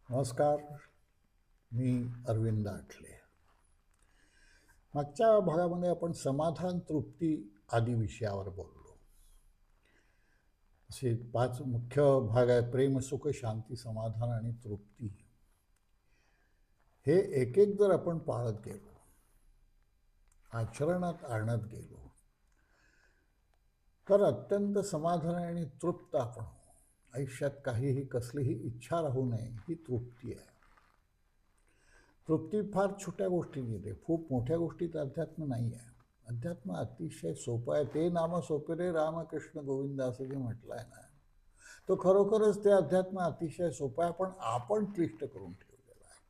नमस्कार. मी अरविंद आठले. मागच्या भागामध्ये आपण समाधान, तृप्ती आदी विषयावर बोललो. असे 5 मुख्य भाग आहेत: प्रेम, सुख, शांती, समाधान आणि तृप्ती. हे एक एक जर आपण पाळत गेलो, आचरणात आणत गेलो, तर अत्यंत समाधान आणि तृप्त आपण होऊ. आयुष्यात काहीही, कसलीही इच्छा राहू नये, ही तृप्ती आहे. तृप्ती फार छोट्या गोष्टीत येते, खूप मोठ्या गोष्टीत अध्यात्म नाही आहे. अध्यात्म अतिशय सोपं आहे. ते नाम सोपे रे रामकृष्ण गोविंद, असं जे म्हटलं आहे ना, तो खरोखरच ते अध्यात्म अतिशय सोपं आहे, पण आपण क्लिष्ट करून ठेवलेलं आहे.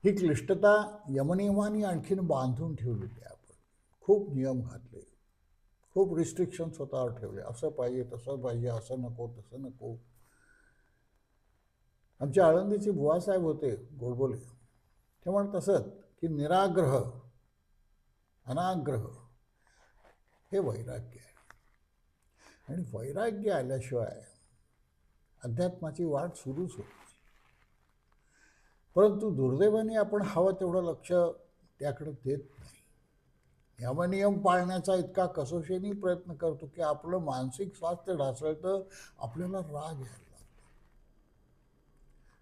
ही क्लिष्टता यमनियमाने आणखीन बांधून ठेवलेली आहे. आपण खूप नियम घातले, खूप रिस्ट्रिक्शन स्वतःवर ठेवले. असं पाहिजे, तसं पाहिजे, असं नको, तसं नको. आमचे आळंदीचे बुवासाहेब होते गोडबोले, ते म्हणत असत की निराग्रह, अनाग्रह हे वैराग्य आहे. आणि वैराग्य आल्याशिवाय अध्यात्माची वाट सुरूच होत नाही. परंतु दुर्दैवाने आपण हवं तेवढं लक्ष त्याकडे देत नाही. यमनियम पाळण्याचा इतका कसोशीने प्रयत्न करतो की आपलं मानसिक स्वास्थ्य ढासळतं, आपल्याला राग यायला लागतो.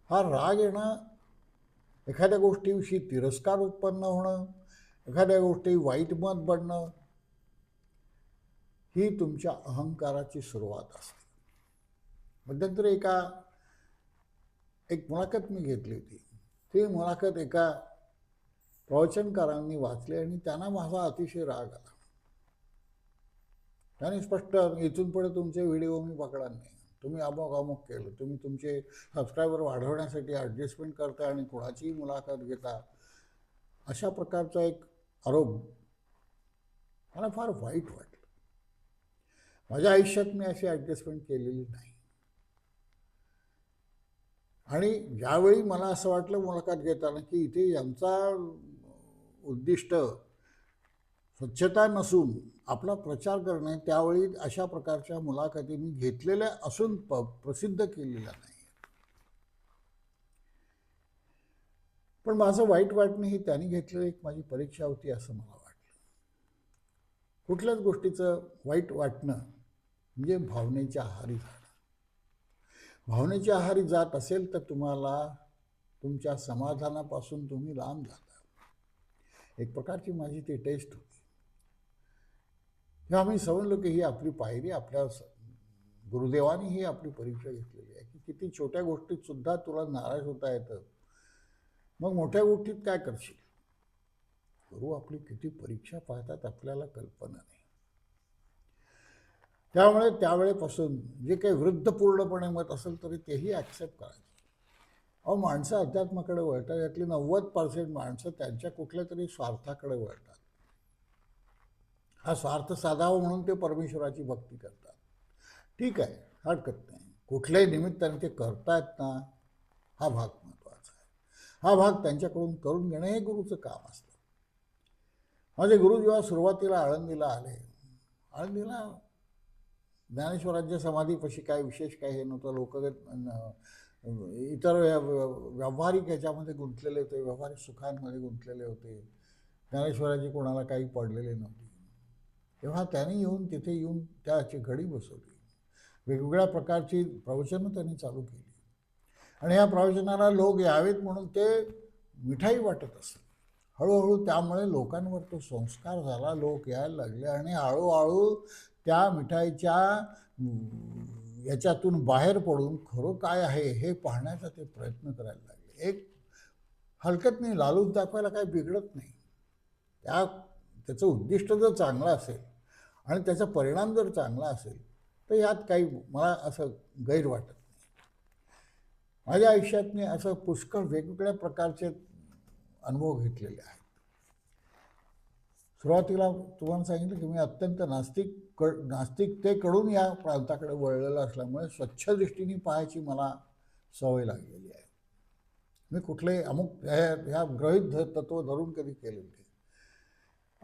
हा राग येणं, एखाद्या गोष्टीविषयी तिरस्कार उत्पन्न होणं, एखाद्या गोष्टी वाईट मत बनणं, ही तुमच्या अहंकाराची सुरुवात असते. मध्यंतरी एक मुलाखत मी घेतली होती. ती मुलाखत एका प्रवचनकारांनी वाचली आणि त्यांना माझा अतिशय राग आला. त्यांनी स्पष्ट, इथून पुढे तुमचे व्हिडिओ मी बघणार नाही, तुम्ही अमुक अमुक केलं, तुम्ही तुमचे सबस्क्रायबर वाढवण्यासाठी ॲडजस्टमेंट करता आणि कोणाचीही मुलाखत घेता, अशा प्रकारचा एक आरोप मला फार वाईट वाटलं. माझ्या आयुष्यात मी अशी ॲडजस्टमेंट केलेली नाही. आणि ज्यावेळी मला असं वाटलं मुलाखत घेताना की इथे यांचा उद्दिष्ट स्वच्छता नसून आपला प्रचार करणे, त्यावेळी अशा प्रकारच्या मुलाखती मी घेतलेल्या असून प्रसिद्ध केलेल्या नाही. पण माझं वाईट वाटणं ही त्यांनी घेतलेली एक माझी परीक्षा होती असं मला वाटलं. कुठल्याच गोष्टीचं वाईट वाटणं म्हणजे भावनेच्या आहारी जाणं. भावनेच्या आहारी जात असेल तर तुम्हाला तुमच्या समाधानापासून तुम्ही लांब जाता. एक प्रकारची माझी ती टेस्ट होती. तेव्हा मी समजलो की ही आपली पायरी, आपल्या गुरुदेवानी ही आपली परीक्षा घेतलेली आहे की किती छोट्या गोष्टीत सुद्धा तुला नाराज होता येतं, मग मोठ्या गोष्टीत काय करशील. गुरु आपली किती परीक्षा पाहतात आपल्याला कल्पना नाही. त्यामुळे त्यावेळेपासून जे काही वृद्धपूर्णपणे मत असेल तरी तेही ॲक्सेप्ट करायचं. अहो, माणसं अध्यात्माकडे वळतात, यातली 90% माणसं त्यांच्या कुठल्या तरी स्वार्थाकडे वळतात. हा स्वार्थ साधावा म्हणून ते परमेश्वराची भक्ती करतात. ठीक आहे, हरकत नाही, कुठल्याही निमित्ताने ते करतायत ना, हा भाग महत्त्वाचा आहे. हा भाग त्यांच्याकडून करून घेणं हे गुरुचं काम असतं. माझे गुरु जेव्हा सुरुवातीला आळंदीला आले, आळंदीला ज्ञानेश्वरांच्या समाधीपाशी काय विशेष काय हे नव्हतं. लोक इतर व्यावहारिक ह्याच्यामध्ये गुंतलेले होते, व्यावहारिक सुखांमध्ये गुंतलेले होते. ज्ञानेश्वरांची कोणाला काही पडलेले नव्हते. तेव्हा त्यांनी येऊन तिथे येऊन त्याची घडी बसवली. वेगवेगळ्या प्रकारची प्रवचनं त्यांनी चालू केली आणि ह्या प्रवचनाला लोक यावेत म्हणून ते मिठाई वाटत असत. हळूहळू त्यामुळे लोकांवर तो संस्कार झाला, लोक यायला लागले आणि हळूहळू त्या मिठाईच्या याच्यातून बाहेर पडून खरं काय आहे हे पाहण्याचा ते प्रयत्न करायला लागले. एक हलकत नाही, लालूच दाखवायला काही बिघडत नाही. त्याचं उद्दिष्ट जर चांगलं असेल आणि त्याचा परिणाम जर चांगला असेल तर यात काही मला असं गैर वाटत नाही. माझ्या आयुष्यात मी असं पुष्कळ वेगवेगळ्या प्रकारचे अनुभव घेतलेले आहेत. सुरुवातीला तुम्हाला सांगितलं की मी अत्यंत नास्तिकतेकडून या प्रांताकडे वळलेलं असल्यामुळे स्वच्छ दृष्टीने पाहायची मला सवय लागलेली आहे. मी कुठले अमुक ह्या गृहीत तत्व धरून कधी केलेले.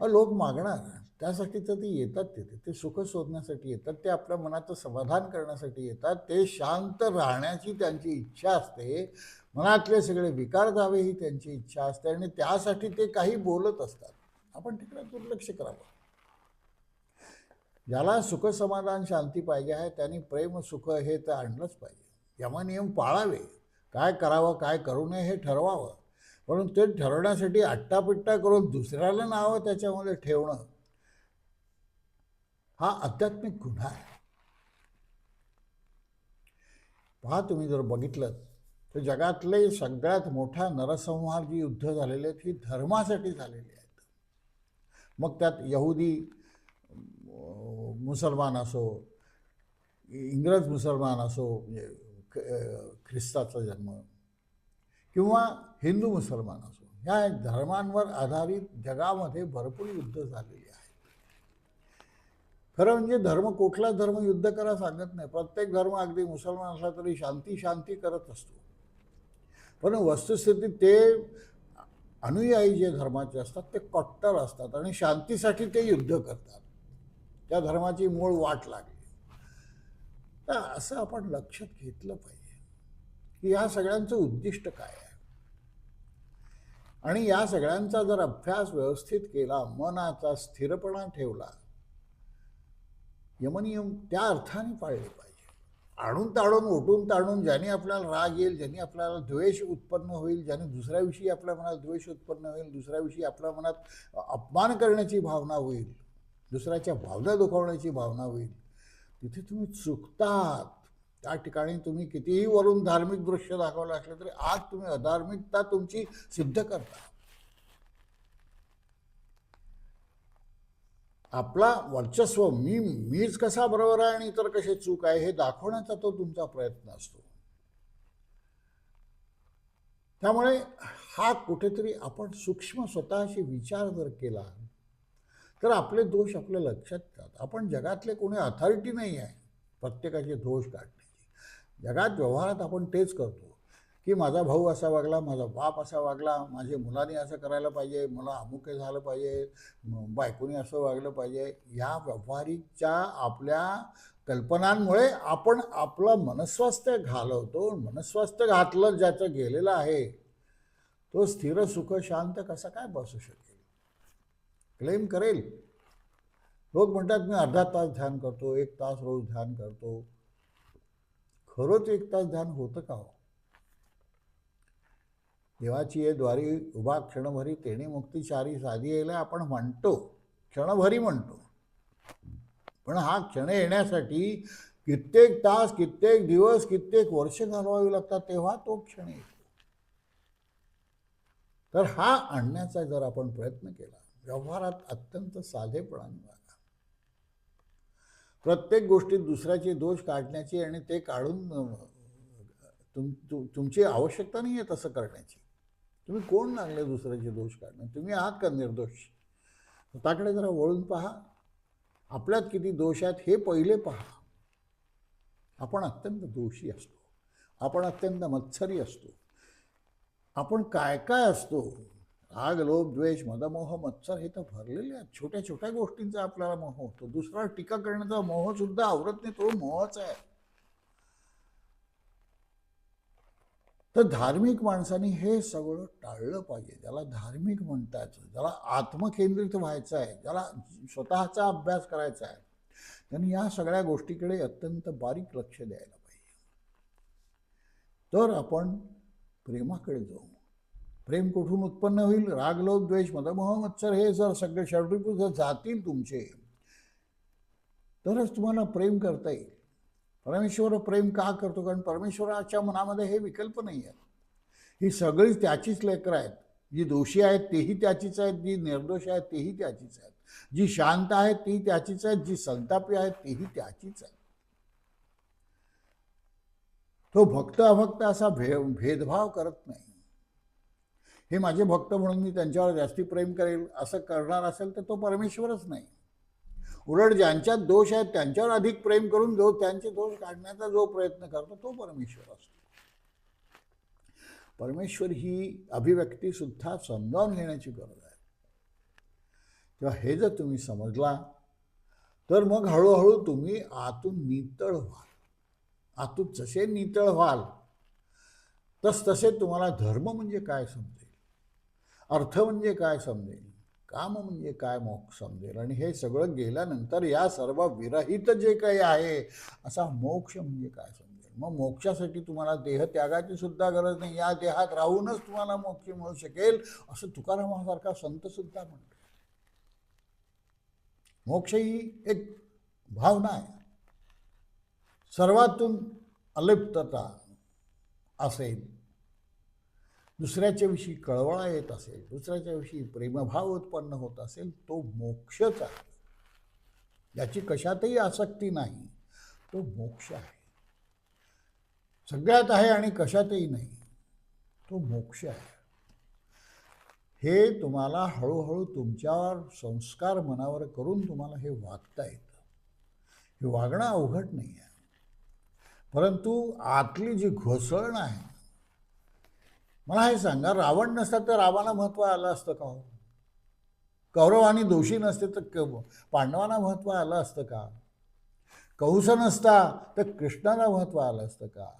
लोक मागणार, त्यासाठी तर ते येतात, तिथे ते सुख शोधण्यासाठी येतात, ते आपल्या मनाचं समाधान करण्यासाठी येतात, ते शांत राहण्याची त्यांची इच्छा असते, मनातले सगळे विकार जावे ही त्यांची इच्छा असते, आणि त्यासाठी ते काही बोलत असतात. आपण तिकडे दुर्लक्ष करावं. ज्याला सुख समाधान शांती पाहिजे आहे त्यांनी प्रेम सुख हे तर आणलंच पाहिजे. यमनियम पाळावे, काय करावं काय करू नये हे ठरवावं. परंतु ते ठरवण्यासाठी आट्टापिट्टा करून दुसऱ्याला नावं त्याच्यामध्ये ठेवणं हा आध्यात्मिक गुन्हा आहे. पहा, तुम्ही जर बघितलं तर जगातले सगळ्यात मोठा नरसंहार जी युद्ध झालेले आहेत ही धर्मासाठी झालेली आहेत. मग त्यात यहुदी मुसलमान असो, इंग्रज मुसलमान असो, म्हणजे ख्रिस्ताचा जन्म, किंवा हिंदू मुसलमान असो, ह्या धर्मांवर आधारित जगामध्ये भरपूर युद्ध झालेली आहेत. खरं म्हणजे धर्म, कुठला धर्म युद्ध करा सांगत नाही. प्रत्येक धर्म, अगदी मुसलमान असला तरी शांती शांती करत असतो. पण वस्तुस्थितीत ते अनुयायी जे धर्माचे असतात ते कट्टर असतात आणि शांतीसाठी ते युद्ध करतात. त्या धर्माची मूळ वाट लागली. तर असं आपण लक्षात घेतलं पाहिजे की या सगळ्यांचं उद्दिष्ट काय आहे. आणि या सगळ्यांचा जर अभ्यास व्यवस्थित केला, मनाचा स्थिरपणा ठेवला, यमनियम त्या अर्थाने पाळले पाहिजे. आणून ताडून, ओटून ताडून, ज्याने आपल्याला राग येईल, ज्याने आपल्याला द्वेष उत्पन्न होईल, ज्याने दुसऱ्याविषयी आपल्या मनात द्वेष उत्पन्न होईल, दुसऱ्याविषयी आपल्या मनात अपमान करण्याची भावना होईल, दुसऱ्याच्या भावना दुखावण्याची भावना होईल, तिथे तुम्ही चुकतात. त्या ठिकाणी तुम्ही कितीही वरून धार्मिक दृश्य दाखवलं असलं तरी आज तुम्ही अधार्मिकता तुमची सिद्ध करता. आपला वर्चस्व, मीच कसा बरोबर आहे आणि इतर कसे चूक आहे हे दाखवण्याचा तो तुमचा प्रयत्न असतो. त्यामुळे हा कुठेतरी आपण सूक्ष्म स्वतःशी विचार जर केला तर आपले दोष आपल्या लक्षात येतात. आपण जगातले कोणी अथॉरिटी नाही आहे प्रत्येकाचे दोष काढण्याची. जगात व्यवहारात आपण तेच करतो की माझा भाऊ असा वागला, माझा बाप असा वागला, माझ्या मुलांनी असं करायला पाहिजे, मला अमुक हे झालं पाहिजे, बायकोनी असं वागलं पाहिजे. या व्यावहारिकच्या आपल्या कल्पनांमुळे आपण आपलं मनस्वास्थ्य घालवतो. मनस्वास्थ्य घातलं ज्याचं गेलेलं आहे तो स्थिर सुख शांत कसा काय बसू शकेल? क्लेम करेल. लोक म्हणतात मी अर्धा तास ध्यान करतो, 1 तास रोज ध्यान करतो. खरंच 1 तास ध्यान होतं का हो? देवाची ये द्वारी उभा क्षणभरी तेणे मुक्तिचारी साधी यायला आपण म्हणतो, क्षणभरी म्हणतो, पण हा क्षण येण्यासाठी कित्येक तास, कित्येक दिवस, कित्येक वर्ष घालवावी लागतात, तेव्हा तो क्षण येतो. तर हा आणण्याचा जर आपण प्रयत्न केला, व्यवहारात अत्यंत साधेपणाने वागा. प्रत्येक गोष्टीत दुसऱ्याचे दोष काढण्याची आणि ते काढून तुमची आवश्यकता नाही आहे तसं करण्याची. तुम्ही कोण लागले दुसऱ्याचे दोष काढणं? तुम्ही आहात का निर्दोष? स्वतःकडे जरा वळून पहा. आपल्यात किती दोष आहेत हे पहिले पहा. आपण अत्यंत दोषी असतो, आपण अत्यंत मत्सरी असतो, आपण काय काय असतो. राग, लोभ, द्वेष, मदमोह, मत्सर हे तर भरलेले आहेत. छोट्या छोट्या गोष्टींचा आपल्याला मोह होतो. दुसरा टीका करण्याचा मोह सुद्धा आवरत नाही, तो मोहच आहे. तर धार्मिक माणसांनी हे सगळं टाळलं पाहिजे. ज्याला धार्मिक म्हणतात, ज्याला आत्मकेंद्रित व्हायचं आहे, ज्याला स्वतःचा अभ्यास करायचा आहे, त्यांनी या सगळ्या गोष्टीकडे अत्यंत बारीक लक्ष द्यायला पाहिजे. तर आपण प्रेमाकडे जाऊ. प्रेम कुठून उत्पन्न होईल? राग, लोभ, द्वेष, मदमोह, मत्सर हे जर सगळे षड्रिपू जर जातील तुमचे, तरच तुम्हाला प्रेम करता येईल. परमेश्वर प्रेम का करतो? कारण परमेश्वराच्या मनामध्ये हे विकल्प नाही आहेत. ही सगळीच त्याचीच लेकरं आहेत. जी दोषी आहेत तेही त्याचीच आहेत, जी निर्दोष आहेत तेही त्याचीच आहेत, जी शांत आहेत तीही त्याचीच आहेत, जी संतापी आहेत तेही त्याचीच आहेत. तो भक्त अभक्त असा भेदभाव करत नाही. हे माझे भक्त म्हणून मी त्यांच्यावर जास्ती प्रेम करेल असं करणार असेल तर तो परमेश्वरच नाही. उलट ज्यांच्यात दोष आहेत त्यांच्यावर अधिक प्रेम करून जो त्यांचे दोष काढण्याचा जो प्रयत्न करतो तो परमेश्वर असतो. परमेश्वर ही अभिव्यक्ती सुद्धा समजावून घेण्याची गरज आहे. तेव्हा हे जर तुम्ही समजला तर मग हळूहळू तुम्ही आतून नितळ व्हाल. आतून जसे नितळ व्हाल तसे तुम्हाला धर्म म्हणजे काय समजेल, अर्थ म्हणजे काय समजेल, काम म्हणजे काय मोक्ष समजेल. आणि हे सगळं गेल्यानंतर या सर्व विरहित जे काही आहे असा मोक्ष म्हणजे काय समजेल. मग मोक्षासाठी तुम्हाला देहत्यागाची सुद्धा गरज नाही, या देहात राहूनच तुम्हाला मोक्ष मिळू शकेल असं तुकारामासारखा संत सुद्धा म्हणतो. मोक्ष ही एक भावना आहे. सर्वातून अलिप्तता असेल, दुसऱ्याच्या विषयी कळवळा येत असेल, दुसऱ्याच्या विषयी प्रेमभाव उत्पन्न होत असेल, तो मोक्षच आहे. याची कशातही आसक्ती नाही, तो मोक्ष आहे. सगळ्यात आहे आणि कशातही नाही, तो मोक्ष आहे. हे तुम्हाला हळूहळू तुमच्यावर संस्कार मनावर करून तुम्हाला हे वागता येतं. हे वागणं अवघड नाही आहे, परंतु आतली जी घोसळण आहे. मला हे सांगा, रावण नसता तर रामाला महत्त्व आलं असतं का हो? कौरवानी दोषी नसते तर पांडवांना महत्त्व आलं असतं का? कंस नसता तर कृष्णाला महत्त्व आलं असतं का?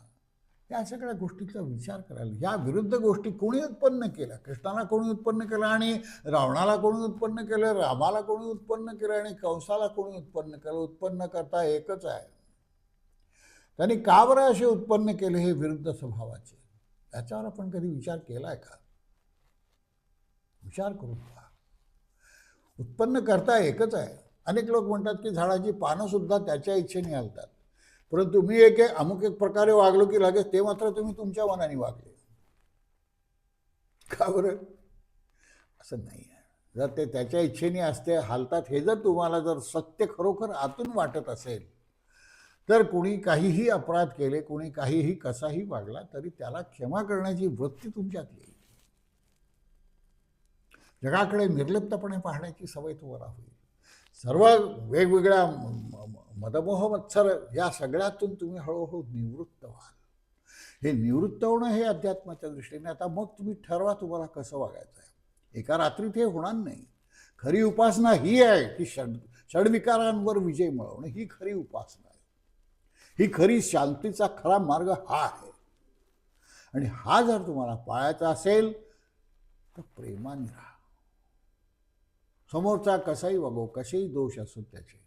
या सगळ्या गोष्टीचा विचार करायला. या विरुद्ध गोष्टी कोणी उत्पन्न केल्या? कृष्णाला कोणी उत्पन्न केलं आणि रावणाला कोणी उत्पन्न केलं, रामाला कोणी उत्पन्न केलं आणि कंसाला कोणी उत्पन्न केलं? उत्पन्न करता एकच आहे. त्यांनी का बरं असे उत्पन्न केले हे विरुद्ध स्वभावाचे? याच्यावर आपण कधी विचार केलाय का? विचार करून पहा. उत्पन्न करता एकच आहे. अनेक लोक म्हणतात की झाडाची पानं सुद्धा त्याच्या इच्छेने हलतात, परंतु मी अमुक एक प्रकारे वागलो की लगेच ते मात्र तुम्ही तुमच्या मनाने वागले. का बरं? असं नाही आहे. जर ते त्याच्या इच्छेने असते हालतात हे जर तुम्हाला जर सत्य खरोखर आतून वाटत असेल तर कोणी काहीही अपराध केले, कोणी काहीही कसाही वागला तरी त्याला क्षमा करण्याची वृत्ती तुमच्यात येईल. जगाकडे निर्लिप्तपणे पाहण्याची सवय तुम्हाला होईल. सर्व वेगवेगळ्या मदमोह मत्सर या सगळ्यातून तुम्ही हळूहळू निवृत्त व्हाल. हे निवृत्त होणं हे अध्यात्माच्या दृष्टीने. आता मग तुम्ही ठरवा तुम्हाला कसं वागायचं आहे. एका रात्रीत हे होणार नाही. खरी उपासना ही आहे की षडविकारांवर विजय मिळवणं, ही खरी उपासना आहे. ही खरी शांतीचा खरा मार्ग हा आहे. आणि हा जर तुम्हाला पाळायचा असेल तर प्रेमाने राहा. समोरचा कसाही वागो, कसेही दोष असो त्याचे.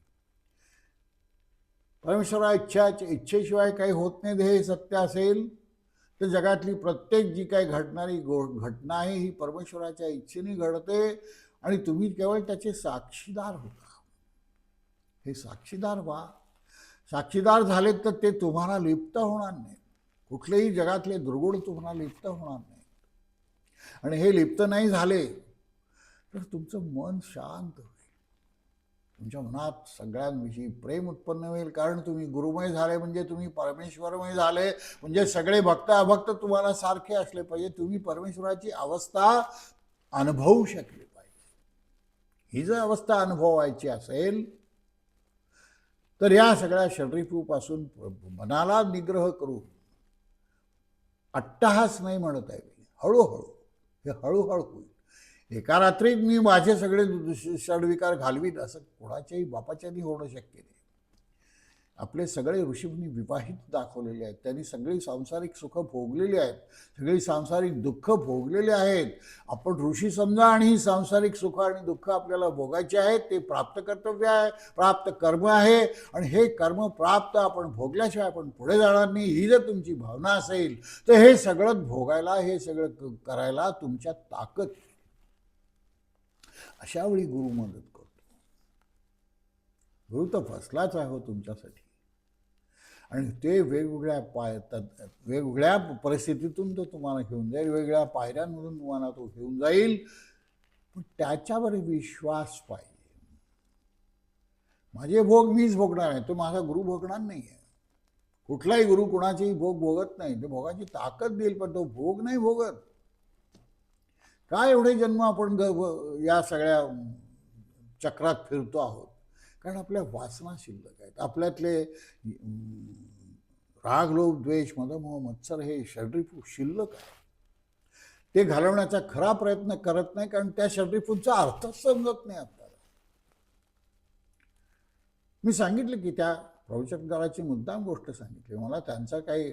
परमेश्वरा इच्छेशिवाय काही होत नाही हे सत्य असेल तर जगातली प्रत्येक जी काही घडणारी घटना आहे ही परमेश्वराच्या इच्छेने घडते आणि तुम्ही केवळ त्याचे साक्षीदार होता. हे साक्षीदार व्हा. साक्षीदार झालेत तर ते तुम्हाला लिप्त होणार नाही. कुठलेही जगातले दुर्गुण तुम्हाला लिप्त होणार नाही. आणि हे लिप्त नाही झाले तर तुमचं मन शांत होईल. तुमच्या मनात सगळ्यांविषयी प्रेम उत्पन्न होईल. कारण तुम्ही गुरुमय झाले म्हणजे तुम्ही परमेश्वरमय झाले. म्हणजे सगळे भक्त अभक्त तुम्हाला सारखे असले पाहिजे. तुम्ही परमेश्वराची अवस्था अनुभवू शकले पाहिजे. ही जर अवस्था अनुभवायची असेल तर या सगळ्या षड्रिपूपासून मनाला निग्रह करून अट्टहास नाही म्हणत आहे मी, हळूहळू. हे हळूहळू होईल. एका रात्रीत मी माझे सगळे षड्विकार घालवीत असं कोणाच्याही बापाच्यानी होणं शक्य नाही. आपले सगळे ऋषीमुनी विवाहित दाखवलेले आहेत. त्यांनी सगळी सांसारिक सुख भोगलेली आहेत, सगळी सांसारिक दुःख भोगलेले आहेत. आपण ऋषी समजा आणि ही सांसारिक सुख आणि दुःख आपल्याला भोगायचे आहेत. ते प्राप्त कर्तव्य आहे, प्राप्त कर्म आहे. आणि हे कर्म प्राप्त आपण भोगल्याशिवाय आपण पुढे जाणार नाही, ही जर तुमची भावना असेल तर हे सगळं भोगायला, हे सगळं करायला तुमच्या ताकद. अशा वेळी गुरु मदत करतो. गुरु तर फसलाच आहे हो तुमच्यासाठी. आणि ते वेगवेगळ्या परिस्थितीतून तो तुम्हाला घेऊन जाईल, वेगवेगळ्या पायऱ्यांमधून तुम्हाला तो घेऊन जाईल. पण त्याच्यावर विश्वास पाहिजे. माझे भोग मीच भोगणार आहे, तो माझा गुरु भोगणार नाही आहे. कुठलाही गुरु कुणाचेही भोग भोगत नाही. ते भोगाची ताकद देईल पण तो भोग नाही भोगत. काय एवढे जन्म आपण या सगळ्या चक्रात फिरतो आहोत? कारण आपल्या वासना शिल्लक आहेत. आपल्यातले राग लोभ द्वेष मदमोह मत्सर हे षड्रिपू शिल्लक आहे. ते घालवण्याचा खरा प्रयत्न करत नाही, कारण त्या षड्रिपूंचा अर्थच समजत नाही आपल्याला. मी सांगितलं की त्या प्रवचकदाराची मुद्दाम गोष्ट सांगितली. मला त्यांचा काही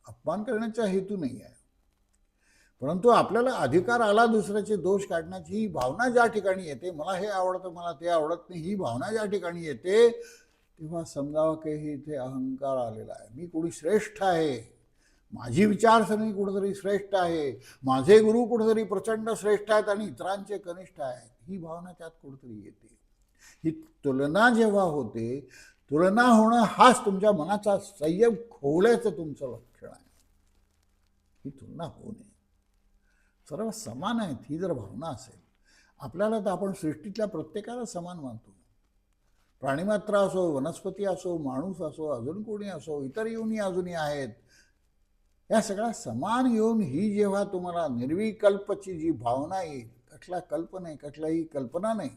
अपमान करण्याचा हेतू नाही आहे, परंतु आपल्याला अधिकार आला दुसऱ्याचे दोष काढण्याची ही भावना ज्या ठिकाणी येते, मला हे आवडतं मला ते आवडत नाही, ही भावना ज्या ठिकाणी येते तेव्हा समजावं की इथे अहंकार आलेला आहे. मी कुणी श्रेष्ठ आहे, माझी विचारसरणी कुठेतरी श्रेष्ठ आहे, माझे गुरु कुठेतरी प्रचंड श्रेष्ठ आहेत आणि इतरांचे कनिष्ठ आहेत, ही भावना त्यात कुठेतरी येते. ही तुलना जेव्हा होते, तुलना होणं हाच तुमच्या मनाचा संयम खोवल्याचं तुमचं लक्षण आहे. ही तुलना होऊ नये, सर्व समान आहेत ही जर भावना असेल, आपल्याला तर आपण सृष्टीतल्या प्रत्येकाला समान मानतो. प्राणीमात्र असो, वनस्पती असो, माणूस असो, अजून कोणी असो, इतर योनी अजूनही आहेत, या सगळ्या समान येऊन ही जेव्हा तुम्हाला निर्विकल्पची जी भावना येईल, कसला कल्प नाही, कसलाही कल्पना नाही,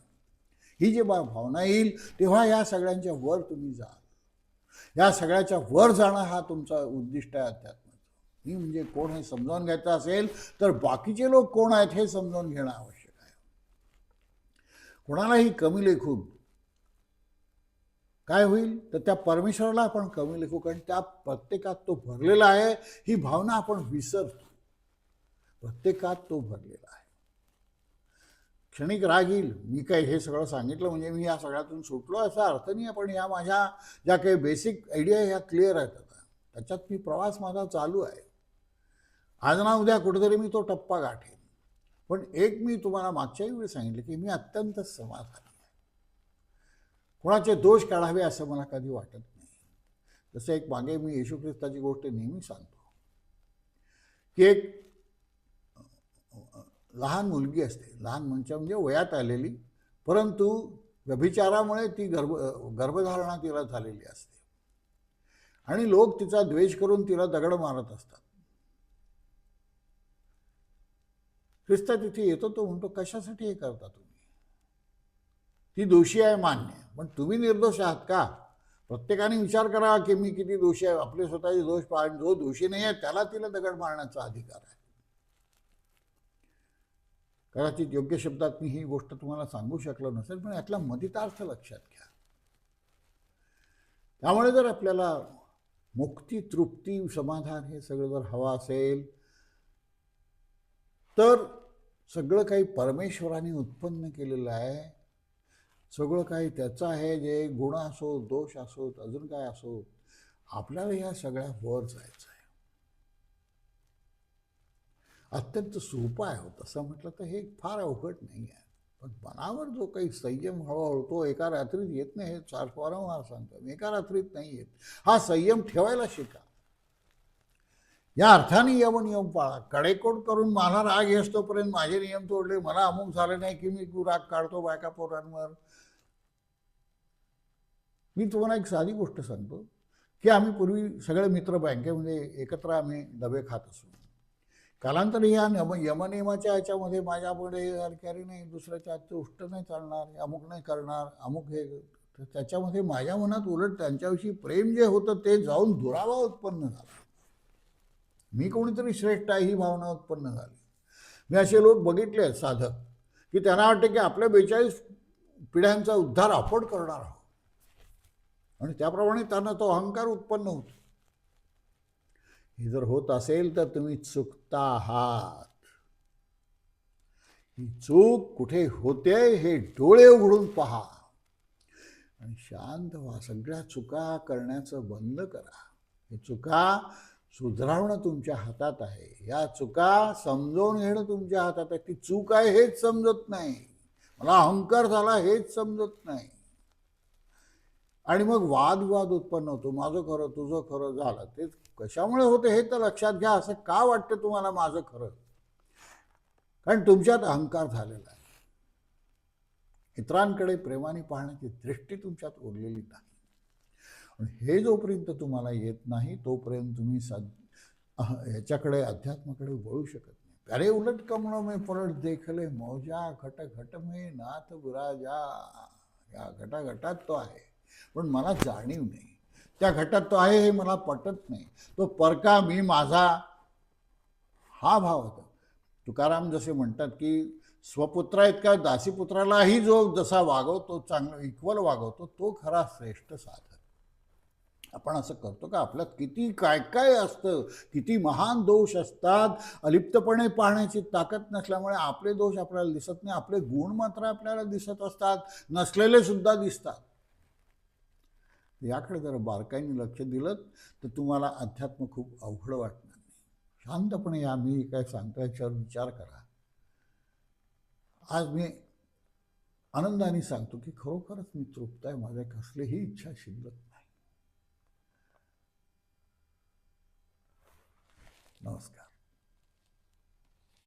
ही जी भावना येईल तेव्हा या सगळ्यांच्या वर तुम्ही जाल. या सगळ्याच्या वर जाणं हा तुमचा उद्दिष्ट आहे अध्यात्माचं. मी म्हणजे कोण हे समजावून घ्यायचं असेल तर बाकीचे लोक कोण आहेत हे समजावून घेणं आवश्यक आहे. कोणालाही कमी लेखून काय होईल तर त्या परमेश्वराला आपण कमी लेखू, कारण त्या प्रत्येकात तो भरलेला आहे. ही भावना आपण विसरतो, प्रत्येकात तो भरलेला आहे. क्षणिक राग येईल, मी काय हे सगळं सांगितलं म्हणजे मी या सगळ्यातून सुटलो असा अर्थ नाही. पण या माझ्या ज्या काही बेसिक आयडिया ह्या क्लिअर आहेत, आता त्याच्यात मी प्रवास माझा चालू आहे. आज ना उद्या कुठेतरी मी तो टप्पा गाठेन. पण एक मी तुम्हाला मागच्याही वेळी सांगितलं की मी अत्यंत समाधानी आहे. कोणाचे दोष काढावे असं मला कधी वाटत नाही. जसं एक मागे मी येशू ख्रिस्ताची गोष्ट नेहमी सांगतो की एक लहान मुलगी असते, लहान म्हणजे वयात आलेली, परंतु व्यभिचारामुळे ती गर्भधारणा तिला झालेली असते आणि लोक तिचा द्वेष करून तिला दगड मारत असतात. ख्रिस्त तिथे येतो, तो म्हणतो कशासाठी हे करता तुम्ही? ती दोषी आहे मान्य, पण तुम्ही निर्दोष आहात का? प्रत्येकाने विचार करा की मी किती दोषी आहे, आपले स्वतःचे दोष पाहून जो दोषी नाही आहे त्याला तिला दगड मारण्याचा अधिकार आहे. कदाचित योग्य शब्दात मी ही गोष्ट तुम्हाला सांगू शकलो नसेल, पण यातला मतितार्थ लक्षात घ्या. त्यामुळे जर आपल्याला मुक्ती, तृप्ती, समाधान हे सगळं जर हवं असेल तर सगळं काही परमेश्वराने उत्पन्न केलेलं आहे. सगळं काही त्याचं आहे, जे गुण असो, दोष असोत, अजून काय असो, आपल्याला ह्या सगळ्या वर जायचं आहे. अत्यंत सोपं आहे. तसं म्हटलं तर हे फार अवघड नाही आहे, पण मनावर जो काही संयम हळूहळू तो एका रात्रीत येत नाही. हे वारंवार सांगतो मी, एका रात्रीत नाही येत. हा संयम ठेवायला शिका. या अर्थाने यमनियम पाळा. कडेकोट करून मला राग असतोपर्यंत माझे नियम तोडले, मला अमुक झाले नाही की मी राग काढतो बायका पोरांवर. मी तुम्हाला एक साधी गोष्ट सांगतो की आम्ही पूर्वी सगळे मित्र बँकेमध्ये एकत्र आम्ही डबे खात असू. कालांतरी या यमनियमाच्या ह्याच्यामध्ये माझ्यापुढे अरे नाही, दुसऱ्याच्या हातचं उष्ट नाही चालणार, अमुक नाही करणार, अमुक हे, त्याच्यामध्ये माझ्या मनात उलट त्यांच्याविषयी प्रेम जे होतं ते जाऊन दुरावा उत्पन्न झाला. मी कोणीतरी श्रेष्ठ आहे ही भावना उत्पन्न झाली. मी असे लोक बघितले आहेत साधक की त्यांना वाटते की आपल्या 42 पिढ्यांचा उद्धार आपण करणार आहोत आणि त्याप्रमाणे त्यांना तो अहंकार उत्पन्न होतो. हे जर होत असेल तर तुम्ही चुकता आहात. ही चूक कुठे होते हे डोळे उघडून पहा आणि शांत व्हा. सगळ्या चुका करण्याचं बंद करा. हे चुका सुधारवणं तुमच्या हातात आहे. या चुका समजून घेणं तुमच्या हातात आहे. ती चूक आहे हेच समजत नाही, मला अहंकार झाला हेच समजत नाही, आणि मग वादविवाद उत्पन्न होतो. माझं खरं तुझं खरं झालं. ते कशामुळे होते हे तर लक्षात घ्या. असं का वाटतं तुम्हाला माझं खरं? कारण तुमच्यात अहंकार झालेला आहे. इतरांकडे प्रेमाने पाहण्याची दृष्टी तुमच्यात उरलेली नाही. हे जोपर्यंत तुम्हाला येत नाही तोपर्यंत तुम्ही ह्याच्याकडे अध्यात्माकडे वळू शकत नाही. अरे उलट कमळों में पलट देखले मौजा, घट घट में नाथ विराजा. या घटाघटात तो आहे, पण मला जाणीव नाही. त्या घटात तो आहे हे मला पटत नाही. तो परका मी माझा हा भाव होता. तुकाराम जसे म्हणतात की स्वपुत्रा इतका दासीपुत्रालाही जो जसा वागवतो, चांगला इक्वल वागवतो, तो खरा श्रेष्ठ साधक. आपण असं करतो का? आपल्यात किती काय काय असतं, किती महान दोष असतात. अलिप्तपणे पाहण्याची ताकद नसल्यामुळे आपले दोष आपल्याला दिसत नाही, आपले गुण मात्र आपल्याला दिसत असतात, नसलेले सुद्धा दिसतात. याकडे जर बारकाईने लक्ष दिलं तर तुम्हाला अध्यात्म खूप अवघड वाटणार नाही. शांतपणे या मी काय सांगतो याच्यावर विचार करा. आज मी आनंदाने सांगतो की खरोखरच मी तृप्त आहे, माझ्या कसलीही इच्छा शिल्लक नाही. नमस्कार.